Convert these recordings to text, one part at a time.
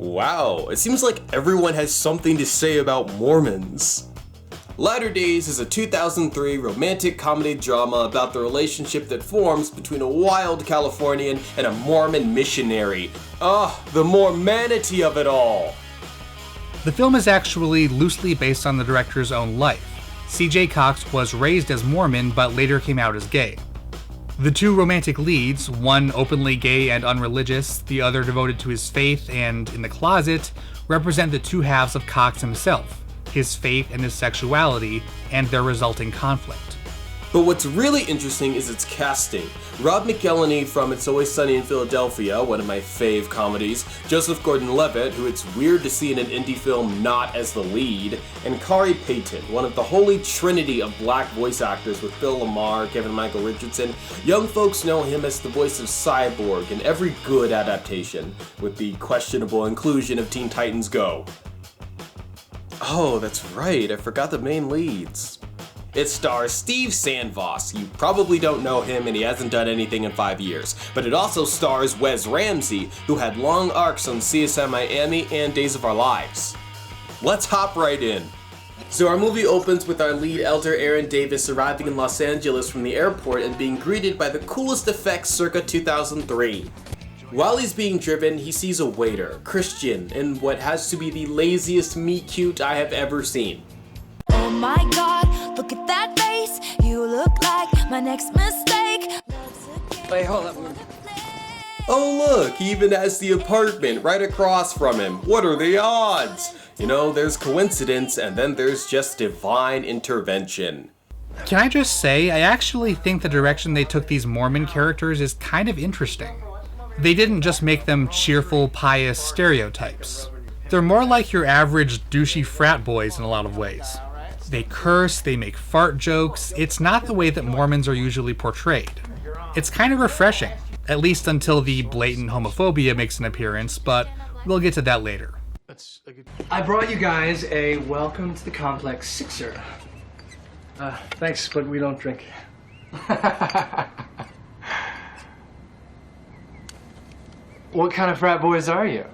Wow, it seems like everyone has something to say about Mormons. Latter Days is a 2003 romantic comedy drama about the relationship that forms between a wild Californian and a Mormon missionary. The Mormanity of it all! The film is actually loosely based on the director's own life. C.J. Cox was raised as Mormon but later came out as gay. The two romantic leads, one openly gay and unreligious, the other devoted to his faith and in the closet, represent the two halves of Cox himself, his faith and his sexuality, and their resulting conflict. But what's really interesting is its casting. Rob McElhenney from It's Always Sunny in Philadelphia, one of my fave comedies, Joseph Gordon-Levitt, who it's weird to see in an indie film not as the lead, and Kari Payton, one of the holy trinity of black voice actors with Phil LaMarr, Kevin Michael Richardson. Young folks know him as the voice of Cyborg in every good adaptation, with the questionable inclusion of Teen Titans Go. Oh, that's right, I forgot the main leads. It stars Steve Sandvoss. You probably don't know him and he hasn't done anything in 5 years. But it also stars Wes Ramsey, who had long arcs on CSI Miami and Days of Our Lives. Let's hop right in. So our movie opens with our lead elder Aaron Davis arriving in Los Angeles from the airport and being greeted by the coolest effects circa 2003. While he's being driven, he sees a waiter, Christian, in what has to be the laziest meet-cute I have ever seen. Oh my God, look at that face. You look like my next mistake. Wait, hold up. Oh look, he even has the apartment right across from him. What are the odds? You know, there's coincidence and then there's just divine intervention. Can I just say, I actually think the direction they took these Mormon characters is kind of interesting. They didn't just make them cheerful, pious stereotypes. They're more like your average douchey frat boys in a lot of ways. They curse, they make fart jokes. It's not the way that Mormons are usually portrayed. It's kind of refreshing, at least until the blatant homophobia makes an appearance, but we'll get to that later. I brought you guys a welcome to the complex sixer. Thanks, but we don't drink. What kind of frat boys are you?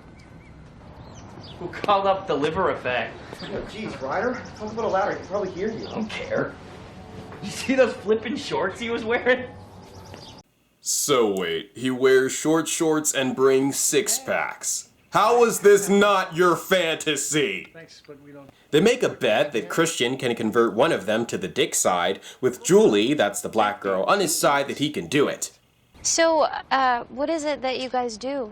Who called up the liver effect? Oh, geez, Ryder, talk a little louder. I can probably hear you. I don't care. You see those flippin' shorts he was wearing? So wait, he wears short shorts and brings six-packs. How is this not your fantasy? Thanks, but we don't. They make a bet that Christian can convert one of them to the dick side, with Julie, that's the black girl, on his side that he can do it. So, what is it that you guys do?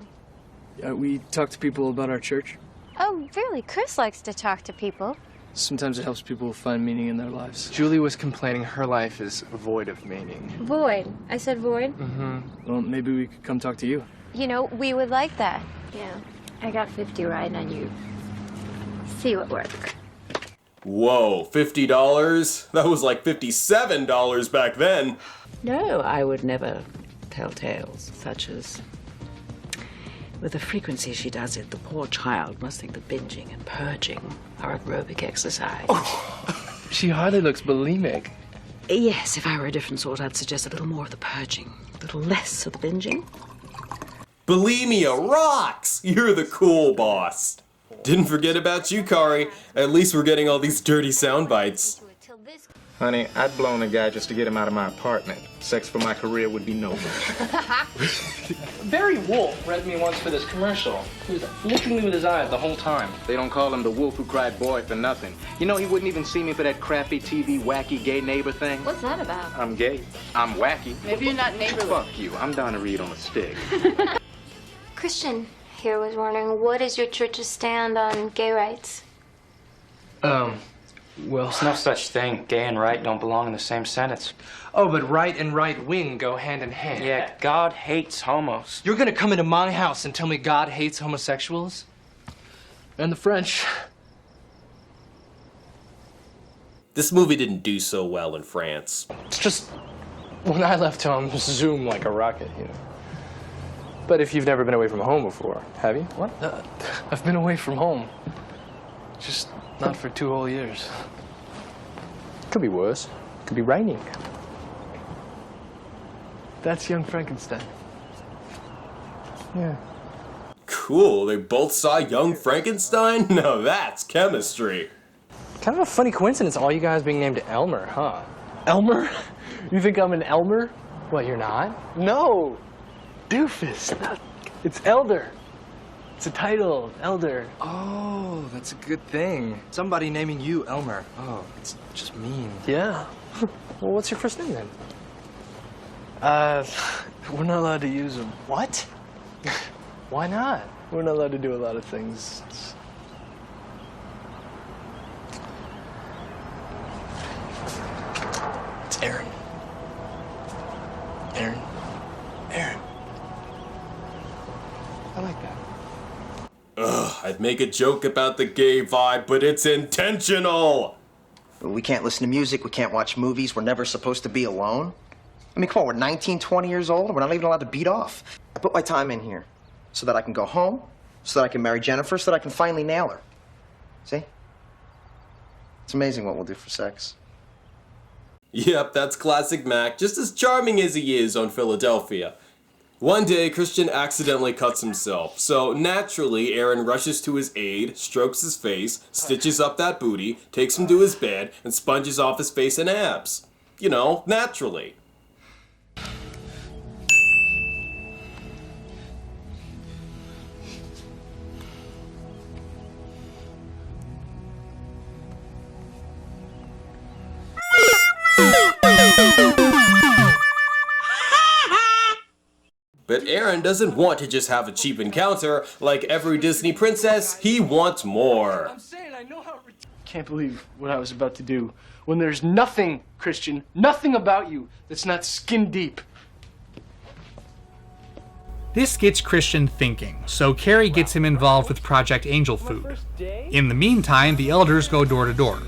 We talk to people about our church. Oh, really? Chris likes to talk to people. Sometimes it helps people find meaning in their lives. Julie was complaining her life is void of meaning. Void. I said void? Mm-hmm. Well, maybe we could come talk to you. You know, we would like that. Yeah. I got 50 riding on you. See what works. Whoa, $50? That was like $57 back then. No, I would never tell tales such as... With the frequency she does it, the poor child must think that binging and purging are aerobic exercise. Oh, she hardly looks bulimic. Yes, if I were a different sort, I'd suggest a little more of the purging, a little less of the binging. Bulimia rocks! You're the cool boss. Didn't forget about you, Kari. At least we're getting all these dirty sound bites. Honey, I'd blown a guy just to get him out of my apartment. Sex for my career would be noble. Barry Wolf read me once for this commercial. He was flicking me with his eyes the whole time. They don't call him the wolf who cried boy for nothing. You know he wouldn't even see me for that crappy TV wacky gay neighbor thing? What's that about? I'm gay. I'm wacky. Maybe you're not neighborly. Fuck you. I'm down to read on a stick. Christian here was wondering, what is your church's stand on gay rights? Well... There's no such thing. Gay and right don't belong in the same sentence. Oh, but right and right wing go hand in hand. Yeah, God hates homos. You're gonna come into my house and tell me God hates homosexuals? And the French. This movie didn't do so well in France. It's just, when I left home, zoom like a rocket, you know. But if you've never been away from home before, have you? What? I've been away from home. Just not for 2 whole years. Could be worse. Could be raining. That's young Frankenstein. Yeah. Cool, they both saw Young Frankenstein? No, that's chemistry. Kind of a funny coincidence, all you guys being named Elmer, huh? Elmer? You think I'm an Elmer? What, you're not? No! Doofus. It's Elder. It's a title, Elder. Oh, that's a good thing. Somebody naming you Elmer. Oh, it's just mean. Yeah. Well, what's your first name then? We're not allowed to use them. What? Why not? We're not allowed to do a lot of things. It's Aaron. Aaron. Aaron. I like that. Ugh, I'd make a joke about the gay vibe, but it's intentional! We can't listen to music, we can't watch movies, we're never supposed to be alone. I mean, come on, we're 19, 20 years old, and we're not even allowed to beat off. I put my time in here so that I can go home, so that I can marry Jennifer, so that I can finally nail her. See? It's amazing what we'll do for sex. Yep, that's classic Mac, just as charming as he is on Philadelphia. One day, Christian accidentally cuts himself, so naturally, Aaron rushes to his aid, strokes his face, stitches up that booty, takes him to his bed, and sponges off his face and abs. You know, naturally. But Aaron doesn't want to just have a cheap encounter. Like every Disney princess, he wants more. I'm saying I know how... Can't believe what I was about to do. When there's nothing, Christian, nothing about you that's not skin deep. This gets Christian thinking, so Carrie gets him involved with Project Angel Food. In the meantime, the elders go door to door.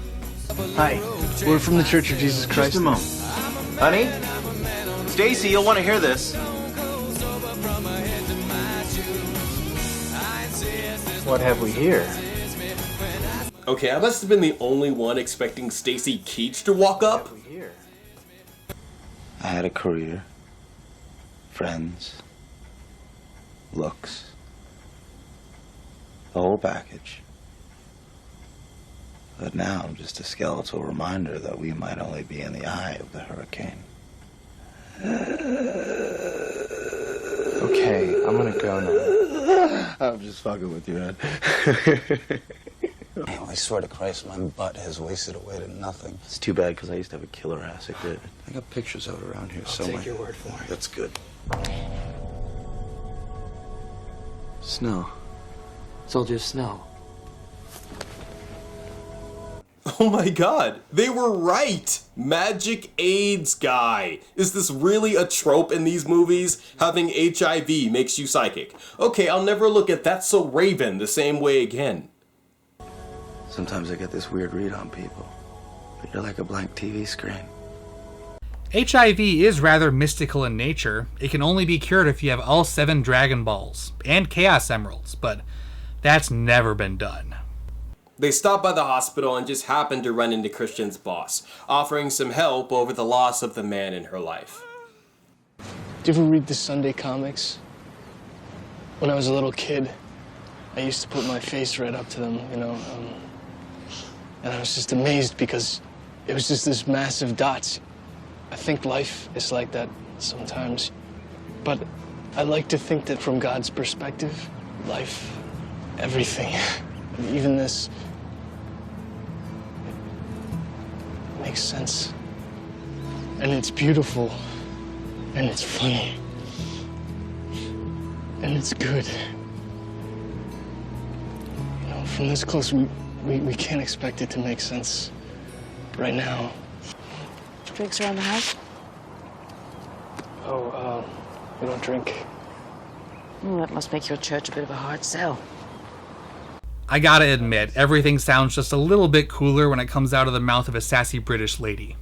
Hi, we're from the Church of Jesus Christ. Just a moment. Honey? Stacy, you'll want to hear this. What have we here? Okay, I must have been the only one expecting Stacy Keach to walk up. I had a career, friends, looks, the whole package. But now I'm just a skeletal reminder that we might only be in the eye of the hurricane. Okay, I'm gonna go now. I'm just fucking with you, man. I swear to Christ, my butt has wasted away to nothing. It's too bad, because I used to have a killer ass. I got pictures of it around here somewhere. Take your word for it. That's good. Snow. Soldier Snow. Oh my god, they were right! Magic AIDS guy. Is this really a trope in these movies? Having HIV makes you psychic. Okay, I'll never look at That's So Raven the same way again. Sometimes I get this weird read on people, but you're like a blank TV screen. HIV is rather mystical in nature. It can only be cured if you have all 7 Dragon Balls and Chaos Emeralds, but that's never been done. They stop by the hospital and just happen to run into Christian's boss, offering some help over the loss of the man in her life. Did you ever read the Sunday comics? When I was a little kid, I used to put my face right up to them, you know, and I was just amazed because it was just this massive dots. I think life is like that sometimes, but I like to think that from God's perspective, life, everything, even this, makes sense. And it's beautiful, and it's funny, and it's good. You know, from this close, we can't expect it to make sense right now. Drinks around the house? Oh, we don't drink. Oh, that must make your church a bit of a hard sell. I gotta admit, everything sounds just a little bit cooler when it comes out of the mouth of a sassy British lady.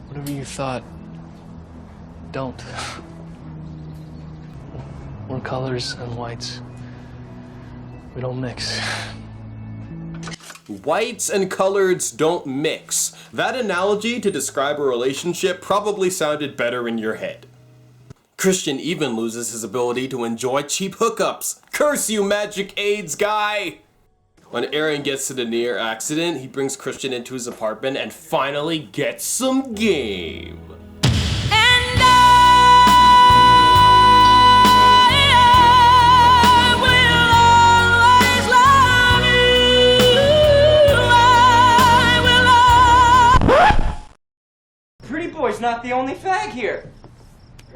Whatever you thought, don't. We're colors and whites. We don't mix. Whites and coloreds don't mix. That analogy to describe a relationship probably sounded better in your head. Christian even loses his ability to enjoy cheap hookups. Curse you, magic AIDS guy! When Aaron gets to the near accident, he brings Christian into his apartment and finally gets some game. Pretty boy's not the only fag here.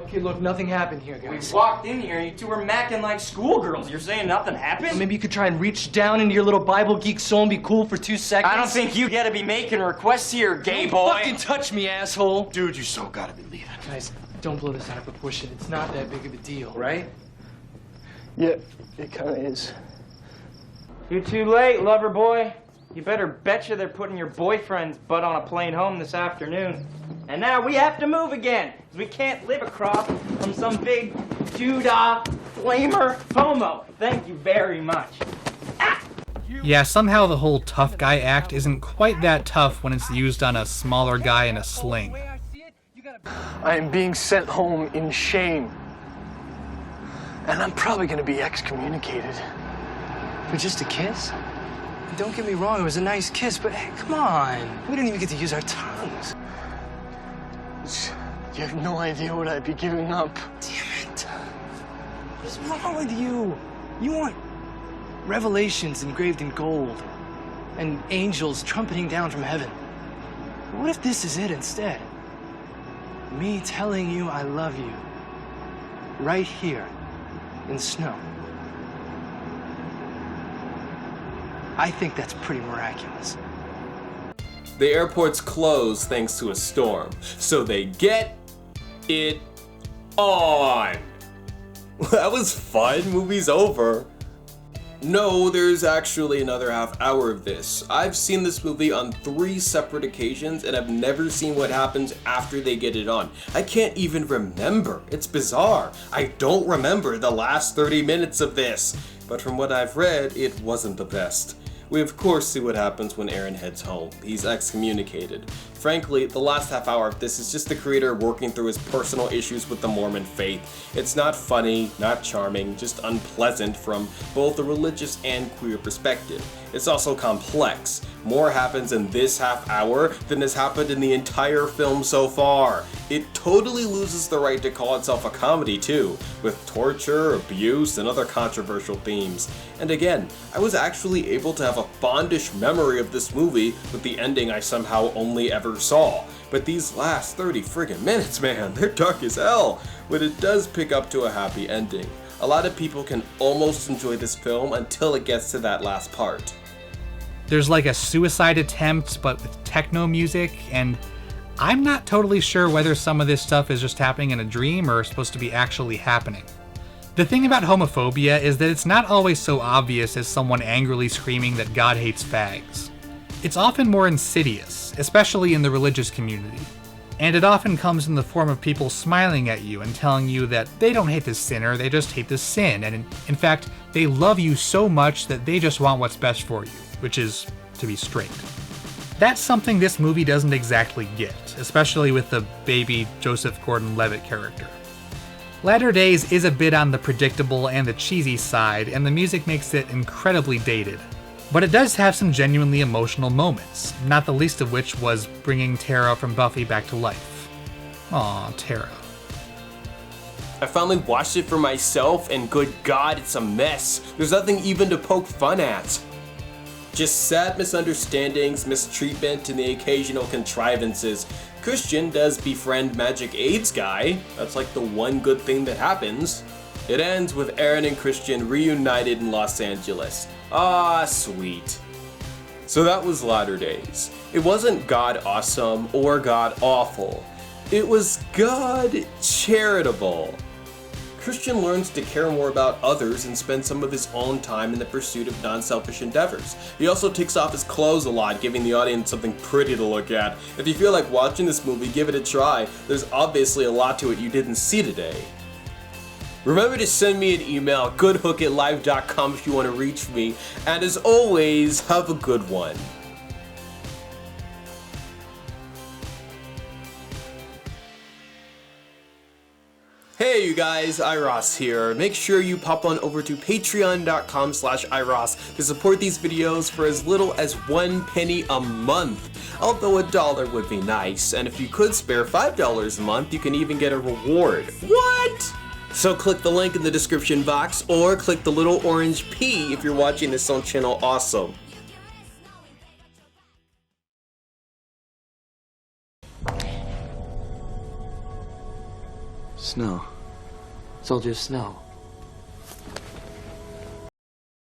Okay, look, nothing happened here, guys. We walked in here, you two were macking like schoolgirls. You're saying nothing happened? Maybe you could try and reach down into your little Bible geek soul and be cool for 2 seconds. I don't think you gotta be making requests here, gay Don't boy. fucking touch me, asshole. Dude, you so gotta be leaving. Guys, don't blow this out of proportion. It's not that big of a deal, right? Yeah, it kind of is. You're too late, lover boy. You better betcha they're putting your boyfriend's butt on a plane home this afternoon. And now we have to move again, because we can't live across from some big doodah flamer homo. Thank you very much. Yeah, somehow the whole tough guy act isn't quite that tough when it's used on a smaller guy in a sling. I am being sent home in shame. And I'm probably gonna be excommunicated. For just a kiss? Don't get me wrong, it was a nice kiss, but hey, come on. We don't even get to use our tongues. You have no idea what I'd be giving up. Damn it. What is wrong with you? You want revelations engraved in gold and angels trumpeting down from heaven. What if this is it instead? Me telling you I love you right here in snow. I think that's pretty miraculous. The airport's closed thanks to a storm, so they get it on. That was fun, movie's over. No, there's actually another half hour of this. I've seen this movie on 3 separate occasions and I've never seen what happens after they get it on. I can't even remember. It's bizarre. I don't remember the last 30 minutes of this. But from what I've read, it wasn't the best. We of course see what happens when Aaron heads home. He's excommunicated. Frankly, the last half hour of this is just the creator working through his personal issues with the Mormon faith. It's not funny, not charming, just unpleasant from both a religious and queer perspective. It's also complex. More happens in this half hour than has happened in the entire film so far. It totally loses the right to call itself a comedy too, with torture, abuse, and other controversial themes. And again, I was actually able to have a fondish memory of this movie with the ending I somehow only ever saw. But these last 30 friggin' minutes, man, they're dark as hell. But it does pick up to a happy ending. A lot of people can almost enjoy this film until it gets to that last part. There's like a suicide attempt, but with techno music, and I'm not totally sure whether some of this stuff is just happening in a dream or supposed to be actually happening. The thing about homophobia is that it's not always so obvious as someone angrily screaming that God hates fags. It's often more insidious, especially in the religious community. And it often comes in the form of people smiling at you and telling you that they don't hate the sinner, they just hate the sin, and in fact, they love you so much that they just want what's best for you, which is to be straight. That's something this movie doesn't exactly get, especially with the baby Joseph Gordon-Levitt character. Latter Days is a bit on the predictable and the cheesy side, and the music makes it incredibly dated. But it does have some genuinely emotional moments, not the least of which was bringing Tara from Buffy back to life. Aw, Tara. I finally watched it for myself, and good God, it's a mess. There's nothing even to poke fun at. Just sad misunderstandings, mistreatment, and the occasional contrivances. Christian does befriend Magic AIDS guy. That's like the one good thing that happens. It ends with Aaron and Christian reunited in Los Angeles. Ah, sweet. So that was Latter Days. It wasn't God awesome or God awful. It was God charitable. Christian learns to care more about others and spend some of his own time in the pursuit of non-selfish endeavors. He also takes off his clothes a lot, giving the audience something pretty to look at. If you feel like watching this movie, give it a try. There's obviously a lot to it you didn't see today. Remember to send me an email, goodhook@live.com if you want to reach me, and as always, have a good one. Hey, you guys. guys, iRawss here. Make sure you pop on over to patreon.com/iRawss to support these videos for as little as 1 penny a month. Although $1 would be nice, and if you could spare $5 a month, you can even get a reward. What? So click the link in the description box, or click the little orange P if you're watching this on Channel Awesome. Snow. It's all just snow.